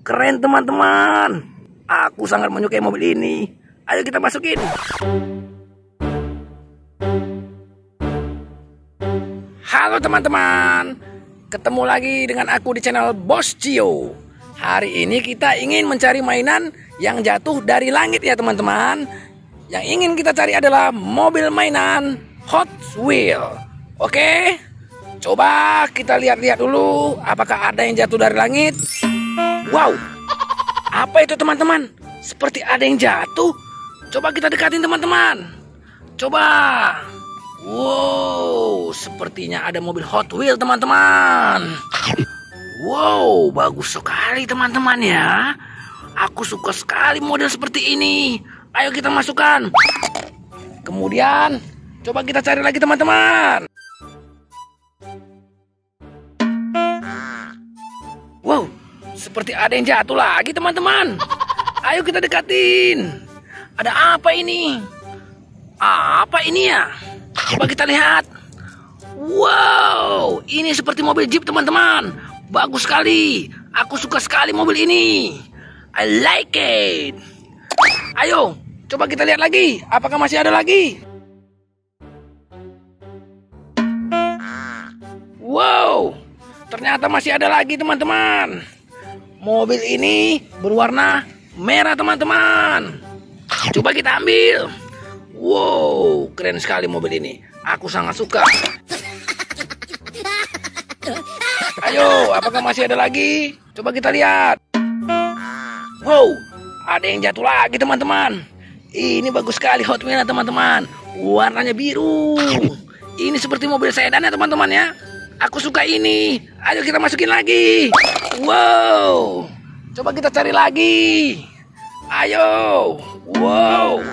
Keren teman-teman. Aku sangat menyukai mobil ini. Ayo kita masukin. Halo teman-teman, ketemu lagi dengan aku di channel Bos Cio. Hari ini kita ingin mencari mainan yang jatuh dari langit ya teman-teman. Yang ingin kita cari adalah mobil mainan Hot Wheels. Oke, coba kita lihat-lihat dulu apakah ada yang jatuh dari langit. Wow, apa itu teman-teman? Seperti ada yang jatuh. Coba kita dekatin teman-teman. Coba. Wow, sepertinya ada mobil Hot Wheels teman-teman. Wow, bagus sekali teman-teman ya. Aku suka sekali model seperti ini. Ayo kita masukkan. Kemudian coba kita cari lagi teman-teman. Wow, seperti ada yang jatuh lagi teman-teman. Ayo kita dekatin. Ada apa ini? Apa ini ya? Coba kita lihat. Wow, ini seperti mobil Jeep teman-teman. Bagus sekali. Aku suka sekali mobil ini. I like it. Ayo, coba kita lihat lagi. Apakah masih ada lagi? Wow, ternyata masih ada lagi teman-teman. Mobil ini berwarna merah teman-teman. Coba kita ambil. Wow, keren sekali mobil ini. Aku sangat suka. Ayo, apakah masih ada lagi? Coba kita lihat. Wow, ada yang jatuh lagi teman-teman. Ini bagus sekali Hot Wheels teman-teman. Warnanya biru. Ini seperti mobil sedan ya teman-teman ya. Aku suka ini. Ayo kita masukin lagi. Wow, coba kita cari lagi. Ayo. Wow,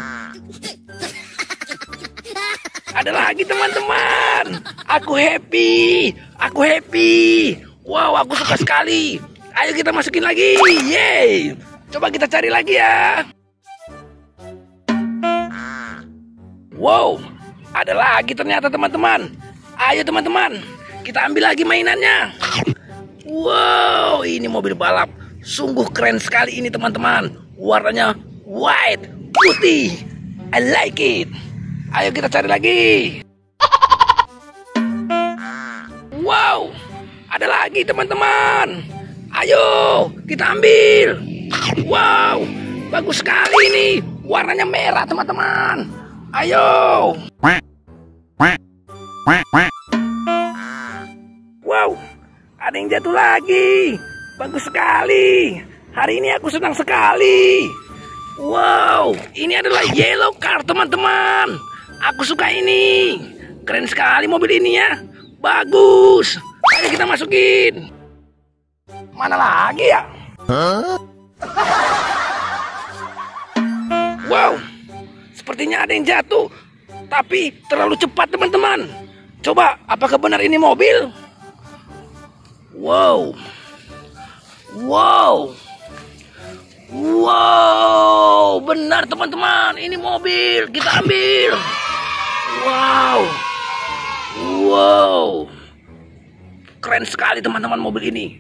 ada lagi teman-teman. Aku happy. Aku happy. Wow, aku suka sekali. Ayo kita masukin lagi. Yeay. Coba kita cari lagi ya. Wow, ada lagi ternyata teman-teman. Ayo teman-teman, kita ambil lagi mainannya. Wow, ini mobil balap. Sungguh keren sekali ini teman-teman. Warnanya white, putih. I like it. Ayo kita cari lagi. Wow, ada lagi teman-teman. Ayo kita ambil. Wow, bagus sekali ini. Warnanya merah teman-teman. Ayo. Wow, ada yang jatuh lagi. Bagus sekali. Hari ini aku senang sekali. Wow, ini adalah yellow car teman-teman. Aku suka ini. Keren sekali mobil ini ya. Bagus. Ayo kita masukin. Mana lagi ya? Wow, sepertinya ada yang jatuh. Tapi terlalu cepat teman-teman. Coba, apakah benar ini mobil? Wow. Wow. Wow, benar teman-teman. Ini mobil, kita ambil. Wow. Wow. Keren sekali teman-teman mobil ini.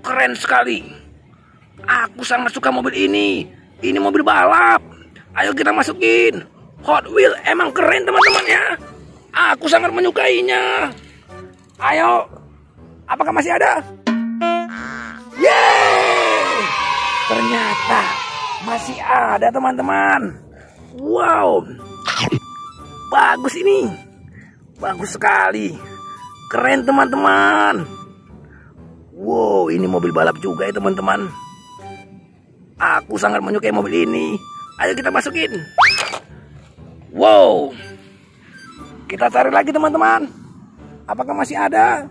Keren sekali. Aku sangat suka mobil ini. Ini mobil balap. Ayo kita masukin. Hot Wheels emang keren teman-teman ya. Aku sangat menyukainya. Ayo. Apakah masih ada? Yeay. Ternyata masih ada teman-teman. Wow, bagus ini. Bagus sekali. Keren teman-teman. Wow, ini mobil balap juga ya teman-teman. Aku sangat menyukai mobil ini. Ayo kita masukin. Wow, kita cari lagi teman-teman. Apakah masih ada?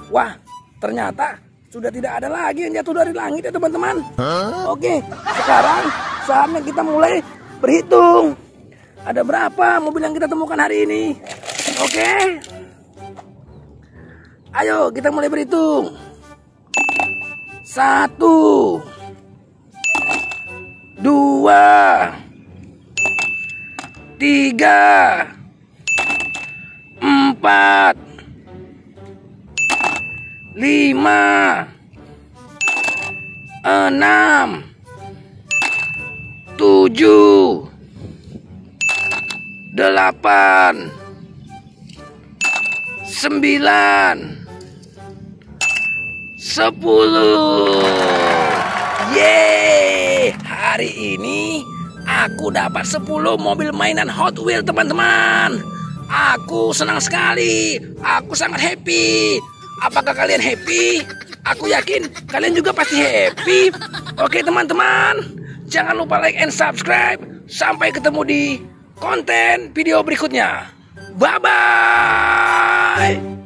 Wah, ternyata sudah tidak ada lagi yang jatuh dari langit ya teman-teman. Oke, sekarang saatnya kita mulai berhitung. Ada berapa mobil yang kita temukan hari ini? Oke. Ayo kita mulai berhitung. 1, 2, 3, 4, 5, 6, 7, 8, 9, 10. Yeay, hari ini aku dapat 10 mobil mainan Hot Wheels, teman-teman. Aku senang sekali. Aku sangat happy. Apakah kalian happy? Aku yakin kalian juga pasti happy. Oke, teman-teman, jangan lupa like and subscribe. Sampai ketemu di konten video berikutnya. Bye-bye.